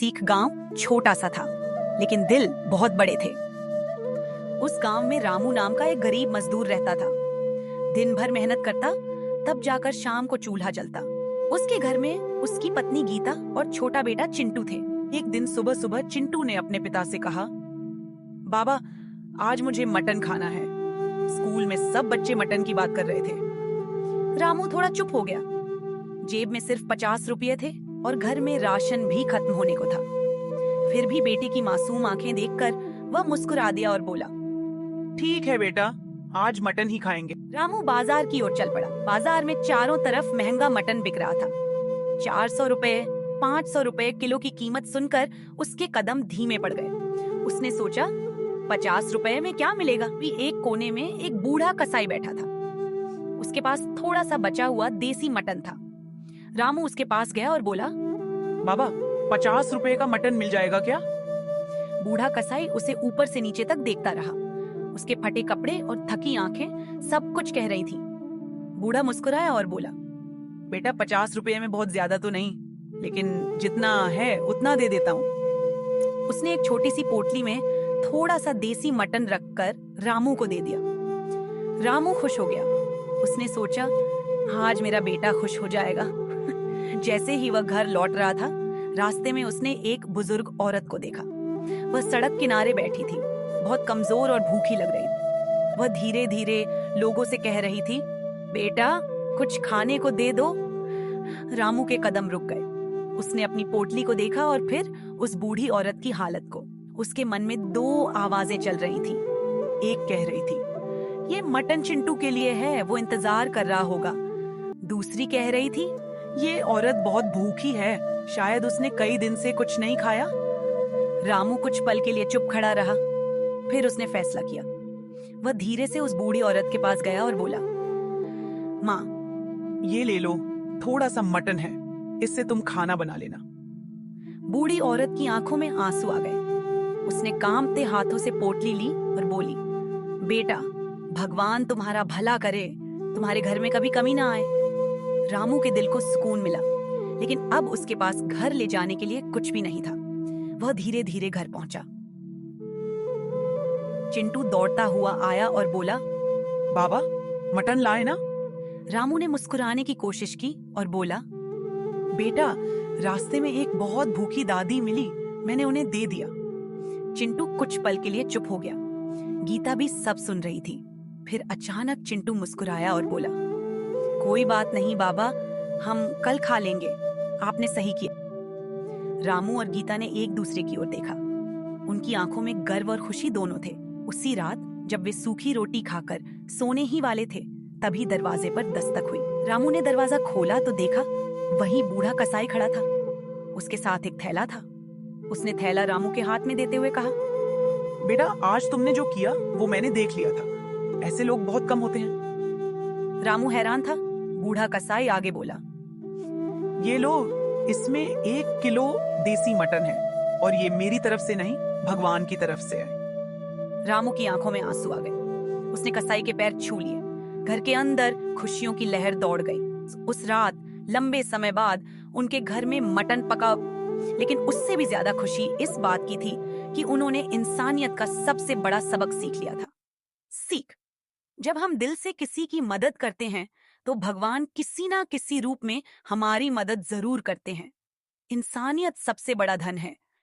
सीख गांव छोटा सा था, लेकिन दिल बहुत बड़े थे। उस गांव में रामू नाम का एक गरीब मजदूर रहता था। दिन भर मेहनत करता, तब जाकर शाम को चूल्हा जलता। उसके घर में उसकी पत्नी गीता और छोटा बेटा चिंटू थे। एक दिन सुबह सुबह चिंटू ने अपने पिता से कहा, बाबा, आज मुझे मटन खाना है। स्कूल में सब बच्चे मटन की बात कर रहे थे। रामू थोड़ा चुप हो गया। जेब में सिर्फ 50 रुपये थे और घर में राशन भी खत्म होने को था। फिर भी बेटे की मासूम आंखें देखकर वह मुस्कुरा दिया और बोला, ठीक है बेटा, आज मटन ही खाएंगे। रामू बाजार की ओर चल पड़ा। बाजार में चारों तरफ महंगा मटन बिक रहा था। 400 रुपए, 500 रुपए किलो की कीमत सुनकर उसके कदम धीमे पड़ गए। उसने सोचा, 50 रुपए में क्या मिलेगा। भी एक कोने में एक बूढ़ा कसाई बैठा था। उसके पास थोड़ा सा बचा हुआ देसी मटन था। रामू उसके पास गया और बोला, बाबा, 50 रुपए का मटन मिल जाएगा क्या? बूढ़ा कसाई उसे ऊपर से नीचे तक देखता रहा। उसके फटे कपड़े और थकी आंखें सब कुछ कह रही थी। बूढ़ा मुस्कुराया और बोला, बेटा, 50 रुपए में बहुत ज्यादा तो नहीं, लेकिन जितना है उतना दे देता हूँ। उसने एक छोटी सी पोटली में थोड़ा सा देसी मटन रखकर रामू को दे दिया। रामू खुश हो गया। उसने सोचा, आज मेरा बेटा खुश हो जाएगा। जैसे ही वह घर लौट रहा था, रास्ते में उसने एक बुजुर्ग औरत को देखा। वह सड़क किनारे बैठी थी, बहुत कमजोर और भूखी लग रही थी। वह धीरे धीरे लोगों से कह रही थी, बेटा, कुछ खाने को दे दो। रामू के कदम रुक गए। उसने अपनी पोटली को देखा और फिर उस बूढ़ी औरत की हालत को। उसके मन में दो आवाजें चल रही थी। एक कह रही थी, ये मटन चिंटू के लिए है, वो इंतजार कर रहा होगा। दूसरी कह रही थी, ये औरत बहुत भूखी है, शायद उसने कई दिन से कुछ नहीं खाया। रामू कुछ पल के लिए चुप खड़ा रहा। फिर उसने फैसला किया। वह धीरे से उस बूढ़ी औरत के पास गया और बोला, माँ, ये ले लो, थोड़ा सा मटन है, इससे तुम खाना बना लेना। बूढ़ी औरत की आंखों में आंसू आ गए। उसने कांपते हाथों से पोटली ली और बोली, बेटा, भगवान तुम्हारा भला करे, तुम्हारे घर में कभी कमी ना आए। रामू के दिल को सुकून मिला, लेकिन अब उसके पास घर ले जाने के लिए कुछ भी नहीं था। वह धीरे धीरे घर पहुंचा। चिंटू दौड़ता हुआ आया और बोला, बाबा, मटन लाए ना? रामू ने मुस्कुराने की कोशिश की और बोला, बेटा, रास्ते में एक बहुत भूखी दादी मिली, मैंने उन्हें दे दिया। चिंटू कुछ पल के लिए चुप हो गया। गीता भी सब सुन रही थी। फिर अचानक चिंटू मुस्कुराया और बोला, कोई बात नहीं बाबा, हम कल खा लेंगे, आपने सही किया। रामू और गीता ने एक दूसरे की ओर देखा। उनकी आंखों में गर्व और खुशी दोनों थे। उसी रात जब वे सूखी रोटी खाकर सोने ही वाले थे, तभी दरवाजे पर दस्तक हुई। रामू ने दरवाजा खोला तो देखा, वहीं बूढ़ा कसाई खड़ा था। उसके साथ एक थैला था। उसने थैला रामू के हाथ में देते हुए कहा, बेटा, आज तुमने जो किया वो मैंने देख लिया था, ऐसे लोग बहुत कम होते हैं। रामू हैरान था। बूढ़ा कसाई आगे बोला, ये लो, इसमें 1 किलो देसी मटन है, और ये मेरी तरफ से नहीं, भगवान की तरफ से है। रामू की आंखों में आंसू आ गए। उसने कसाई के पैर छू लिए। घर के अंदर खुशियों की लहर दौड़ गई। उस रात लंबे समय बाद उनके घर में मटन पका, लेकिन उससे भी ज्यादा खुशी इस बात की थी कि उन्होंने इंसानियत का सबसे बड़ा सबक सीख लिया था। सीख, जब हम दिल से किसी की मदद करते हैं तो भगवान किसी ना किसी रूप में हमारी मदद जरूर करते हैं। इंसानियत सबसे बड़ा धन है